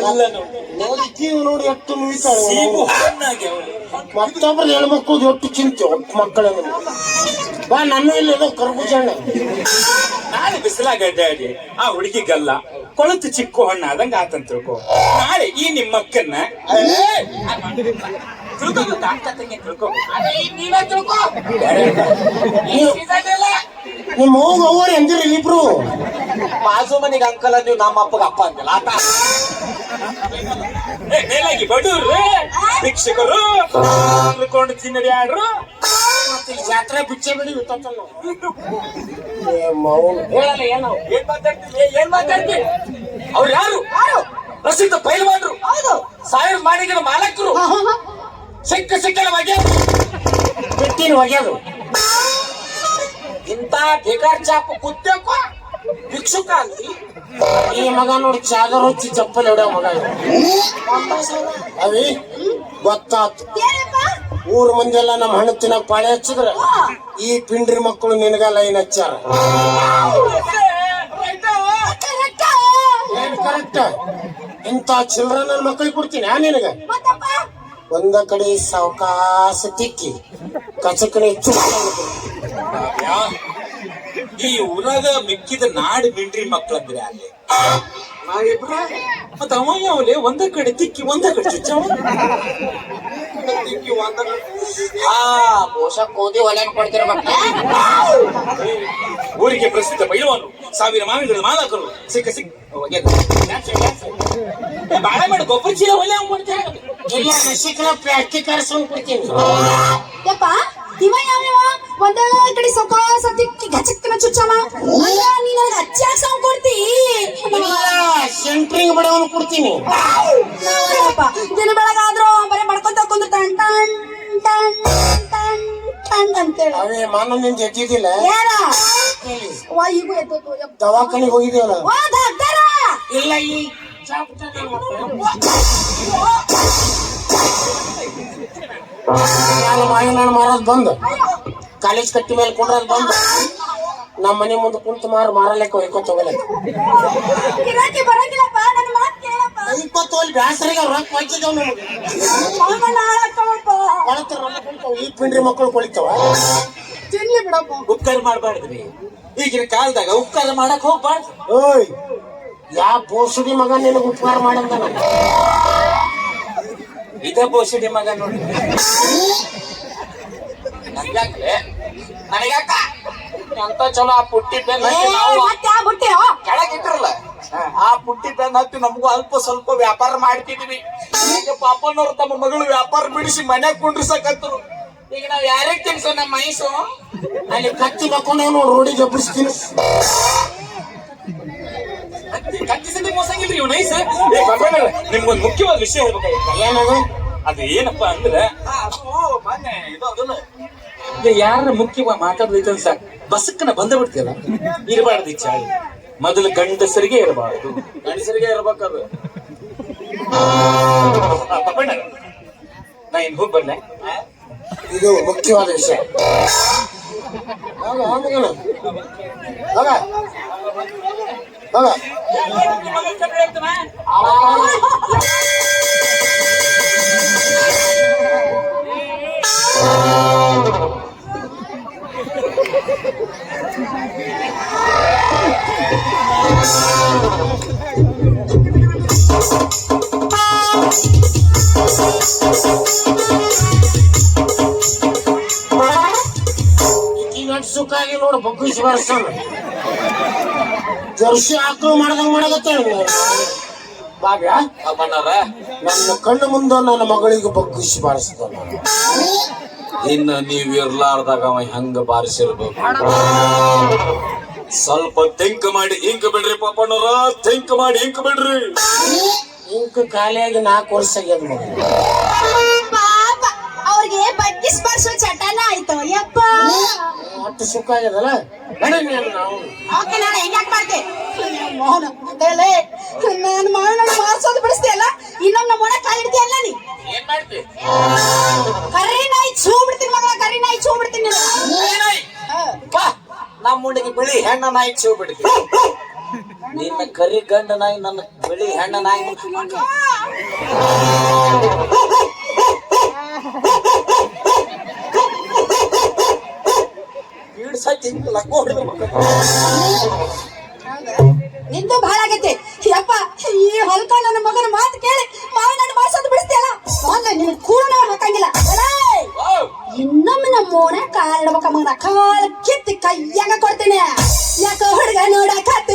ನೋಡಿ ಎಷ್ಟು ನುಯ್ತಾಳೆ ಮತ್ತೊಬ್ರು ಹೆಣ್ಮಕ್ಳು ಒಟ್ಟು ಚಿಂತೆ ಒಟ್ಟು ಮಕ್ಕಳ ಬಾ ನನ್ನ ಇಲ್ಲ ಕರ್ಬೂಜ ಹಣ್ಣು ನಾಳೆ ಬಿಸಿಲಾಗ ಅಡ್ಡಾಡಿ ಆ ಹುಡುಗಿಗಲ್ಲ ಕೊಳತು ಚಿಕ್ಕು ಹಣ್ಣು ಆದಂಗ ಆತಂತ ತಿಳ್ಕೊ. ನಾಳೆ ಈ ನಿಮ್ಮ ಅಕ್ಕನ್ನ ನಿಮ್ಮ ಹೋಗ ಅವ್ರು ಎಂದಿರಿ ಇಬ್ರು ಬಾಜು ಮನಿಗೆ ಅಂಕಲ್ ನೀವು ನಮ್ಮ ಅಪ್ಪಗ ಅಪ್ಪ ಅಂತಿಲ್ಲ ಆತ ಮೇಲಾಗಿ ಬಡವ್ರು ಭಿಕ್ಷಕರು ಕೊಂಡು ತಿನ್ನಡಿ ಆಡ್ರು ಮತ್ತೆ ಜಾತ್ರೆ ಬಿಚ್ಚೆ ಬಿಡಿ ಹೇಳಲ್ಲ ಏನೋ ಏನ್ ಮಾತಾಡ್ತಿ ಅವ್ರು ಯಾರು ಪ್ರಸಿದ್ಧ ಪೈಲ್ವಾನ್ರು ಸಾವಿರ ಮಾಡಿದ ಮಾಲಕರು ಸಿಕ್ಕಲ್ಲ ಬಿಟ್ಟಿನ ಒಗ್ಯದು ಇಂತ ಬೇಗಾರ್ ಚಾಪ ಕುತ್ತೇಕೋ ಭಿಕ್ಷುಕ ಅಂತಿ ಈ ಮಗ ನೋಡಿ ಚಾದರ್ ಹಚ್ಚಿ ಚಪ್ಪಲಿ ಹೊಡೆಯೋ ಮಗ ಅವಿ ಗೊತ್ತಾತು ಊರ್ ಮಂದಿ ಎಲ್ಲ ನಮ್ಮ ಹಣ್ಣು ತಿನ್ನಕ್ ಪಾಳೆ ಹಚ್ಚಿದ್ರ ಈ ಪಿಂಡ್ರಿ ಮಕ್ಕಳು ನಿನಗ ಲೈನ್ ಹಚ್ಚಾರ ಕರೆಕ್ಟ್ ಇಂತ ಚಿಲ್ಡ್ರ ನನ್ನ ಮಕ್ಕಳಿಗೆ ಕೊಡ್ತೀನಿ ನಿನಗ ಒಂದ ಕಡೆ ಸಾವಕಾಶ ತಿಕ್ಕಿ ಕಚಕನೆ ಈ ಊರಾಗ ಮಿಕ್ಕಿದ ನಾಡು ಮಿಂಡ್ರಿ ಮಕ್ಳಂದ್ರೆ ಅಲ್ಲಿ ಮತ್ತ ಅವ ಯಾವಲೆ ಒಂದ ಕಡೆ ತಿಕ್ಕಿ ಒಂದ ಕಡೆ ಚುಚ್ಚವ ಪೋಷಕ್ ಓದಿ ಒಲೆ ಕೊಡ್ತಿರ್ಬೇಕು ಊರಿಗೆ ಪ್ರಸಿದ್ಧ ಪೈಲವಾನು ಸಾವಿರ ಮಾವಿಗಳ ಮಾಲಕರು ಸಿಕ್ಕ ಬಾಳೆ ಮಾಡಿ ಗೊಬ್ಬರ ಚೀಲ ಒಲೆ ಮಾಡ್ತೇವೆ ಇಲ್ಲ ನಶಿಕರ ಪ್ಲಾಸ್ಟಿಕ್ ಕರ್ಸ್ಕೊಂಡ್ ಕೊಡ್ತೀನಿ ಯಪ್ಪ ಇವ ಯಾವ್ಯಾವ ಒಂದ ಕಡೆ ಸೊಕಾಸ ತಿಕ್ಕಿ ಗಚಕ್ಕಿನ ಚುಚ್ಚವ ನೀ ನನಗೆ ಹಚ್ಚಾಕ ಸೌಂಡ್ ಕೊಡ್ತಿ ಸೆಂಟ್ರಿಂಗ್ ಬಡವನು ಕೊಡ್ತೀನಿ ದಿನ ಬೆಳಗಾದ್ರೂ ಬರೀ ಬಡ್ಕೊಂತ ಕುಂದ್ರ ton ton ton ton ton ಅಂತೇಳಿ ಅವೇ ಮಾನ ನಿಂದ ಎದ್ದಿದ್ದಿಲ್ಲ ಯಾರ ವಾ ಈಗೂ ಎದ್ದು ದವಾಖಾನಿಗೆ ಹೋಗಿದ್ದೇವಲ್ಲ ವಾ ಡಾಕ್ಟರ ಇಲ್ಲ ಈ ಮಾವಿನ ಮಾರೋದ್ ಬಂದು ಕಾಲೇಜ್ ಕಟ್ಟಿ ಮೇಲೆ ಕುಂಡ್ರದ್ ಬಂದು ನಮ್ಮ ಮನೆ ಮುಂದೆ ಕುಂತು ಮಾರಲೆಕ್ಕ ಹೊಯ್ಕೊತ ಹೋಗಲಕ್ಕ ಗಿರಾಕಿ ಬರಂಗಿಲ್ಲಪ್ಪ ನನ್ನ ಮಾತು ಕೇಳಪ್ಪ ಹೊಯ್ಕೊತ ಹೋಗಿ ಬ್ಯಾಸರಿಗೆ ರೊಕ್ಕ ಹಾಕಿದ್ದೇವ್ ನಮಗೆ ಈ ಪಿಂಡ್ರಿ ಮಕ್ಕಳು ಕೊಳಿತಾವ ತಿನ್ಲಿ ಬಿಡಪ್ಪ ಉಪಕಾರ ಮಾಡ್ಬಾರ್ದ್ರಿ ಈಗಿನ ಕಾಲದಾಗ ಉಪಕಾರ ಮಾಡಕ್ ಹೋಗ್ಬಾರ್ದು ಓಯ್ ಯಾ ಬೋಸುಡಿ ಮಗ ನಿನಗೆ ಉಪಕಾರ ಮಾಡಂದ ಇದ ಬೋಸಿಡಿ ಮಗ ನೋಡಿ ನನಗ್ಯಾಕ ಅಂತ ಚಲೋ ಆ ಪುಟ್ಟಿ ಪೆನ್ ಕೆಳಗಿಟ್ಟಿರಲ್ಲ ಆ ಪುಟ್ಟಿ ಪೆನ್ ಹತ್ತಿ ನಮಗೂ ಅಲ್ಪ ಸ್ವಲ್ಪ ವ್ಯಾಪಾರ ಮಾಡ್ತಿದ್ವಿ ಈಗ ಪಾಪನವ್ರು ತಮ್ಮ ಮಗಳು ವ್ಯಾಪಾರ ಬಿಡಿಸಿ ಮನ್ಯಾಗ ಕುಂಡ್ರಿಸಕತ್ತರು ಈಗ ನಾವ್ ಯಾರಿಗೆ ತಿನ್ಸೋ ನಮ್ಮ ಮೈಸು ಅಲ್ಲಿ ಕತ್ತಿ ಮಕ್ಕೊಂಡ ನೋಡಿ ರೋಡಿ ಜಬ್ಬಿಸ್ತೀನಿ ಕತ್ತಿಸದೆ ಮೋಸಂಗಿಲ್ರಿ ಇವ್ ನೈಸ್ ನಿಮ್ಗೊಂದು ಮುಖ್ಯವಾದ ವಿಷಯ ಹೇಳ್ಬೇಕಾಗಿತ್ತು ಏನದು ಅದು ಏನಪ್ಪಾ ಅಂದ್ರೆ ಮೊನ್ನೆ ಯಾರ ಮುಖ್ಯವಾಗಿ ಮಾತಾಡ್ಲಿಕ್ಕೆ ಸಾಕು ಬಸಕ್ಕನ ಬಂದ ಬಿಡ್ತೀರ ಇರಬಾರ್ದು ಈ ಚಾಳಿ ಮೊದಲು ಗಂಡಸರಿಗೆ ಇರಬಾರ್ದು ಗಂಡಸರಿಗೆ ಇರ್ಬೇಕದು ಪಪ್ಪಣ್ಣ ನಾ ಇನ್ ಹೋಗಿ ಬರ್ಲೆ ಇದು ಮುಖ್ಯವಾದ ವಿಷಯ ಸುಖಾಗಿ ನೋಡು ಬಗ್ಗಿಸಿ ಬರ್ಸೋಣ ಜರ್ಸಿ ಆಕಳು ಮಾಡ್ದಂಗ್ ಮಾಡಕತ್ತೇಳಿ ಬಾಬ್ಯಾ ನನ್ನ ಕಣ್ಣು ಮುಂದೆ ನನ್ನ ಮಗಳಿಗೆ ಬಗ್ಗಿಸಿ ಬಾರಿಸಿದ ಇನ್ನು ನೀವ್ ಇರ್ಲಾರ್ದಾಗ ಅವ ಹೆಂಗ ಬಾರಿಸಿರ್ಬೇಕು ಸ್ವಲ್ಪ ಥಿಂಕ್ ಮಾಡಿ ಇಂಕ್ ಬಿಡ್ರಿ ಪಾಪಣ್ಣವ್ರ ಥಿಂಕ್ ಮಾಡಿ ಇಂಕ್ ಬಿಡ್ರಿ ಇಂಕ್ ಖಾಲಿಯಾಗಿ 4 ವರ್ಷ ಆಗ್ಯದ ಮಗ ಪಾಪ ಅವ್ರಿಗೆ ಬಗ್ಗಿಸ್ ಬರ್ಸೋ ಚಟನ ಆಯ್ತು ಯಪ್ಪ ಅಷ್ಟು ಸುಖ ಆಗ್ಯದಲ್ಲ ನಾವು ಓಕೆ ನಾನು ಹೆಂಗ್ ಮಾಡ್ತೆ ಮೋಹನ ನಾನು ಮಾವನ ಮಾರ್ಸೋದು ಬಿಡಿಸ್ತೀಯಲ್ಲ ಇನ್ನೊಮ್ಮೆ ನಮ್ಮ ಮನೆ ಕಾಲಿಡ್ತೀಯಲ್ಲ ನೀ ಏನ್ ಮಾಡ್ತಿ ಕರಿ ನಾಯಿ ಚೂ ಬಿಡ್ತೀನಿ ಮಗಳ ಕರಿ ನಾಯಿ ಚೂ ಬಿಡ್ತೀನಿ ನಮ್ಮ ಹುಡುಗಿ ಬಿಳಿ ಹೆಣ್ಣ ನಾಯಿ ಚೂ ಬಿಡ್ತಿ ನಿನ್ನ ಕರಿ ಗಂಡ ನಾಯಿ ನನ್ನ ಬಿಳಿ ಹೆಣ್ಣ ನಾಯಿ ಲಕ್ಕ ಹೊಡೆದು ನಿಂದು ಬಹಳ ಆಗೈತಿ ಯಪ್ಪ ಈ ಹೊಲ್ಕ ನನ್ನ ಮಗನ ಮಾತು ಕೇಳಿ ಮಾವಿ ನನ್ನ ಮಾಸದ ಬಿಡಿಸ್ತಿಯಲ್ಲ ಮೊದ್ಲು ನಿನ್ ಕೂಡ ಹಾಕಂಗಿಲ್ಲ ಇನ್ನೊಮ್ಮೆ ನಮ್ಮ ಓಣ ಕಾಲ್ ಇಡ್ಬೇಕ ಮಗನ ಕಾಲ್ ಕಿತ್ತಿ ಕೈಯಾಗ ಕೊಡ್ತೀನಿ ಯಾಕ ಹುಡುಗ ನೋಡಕತ್ತ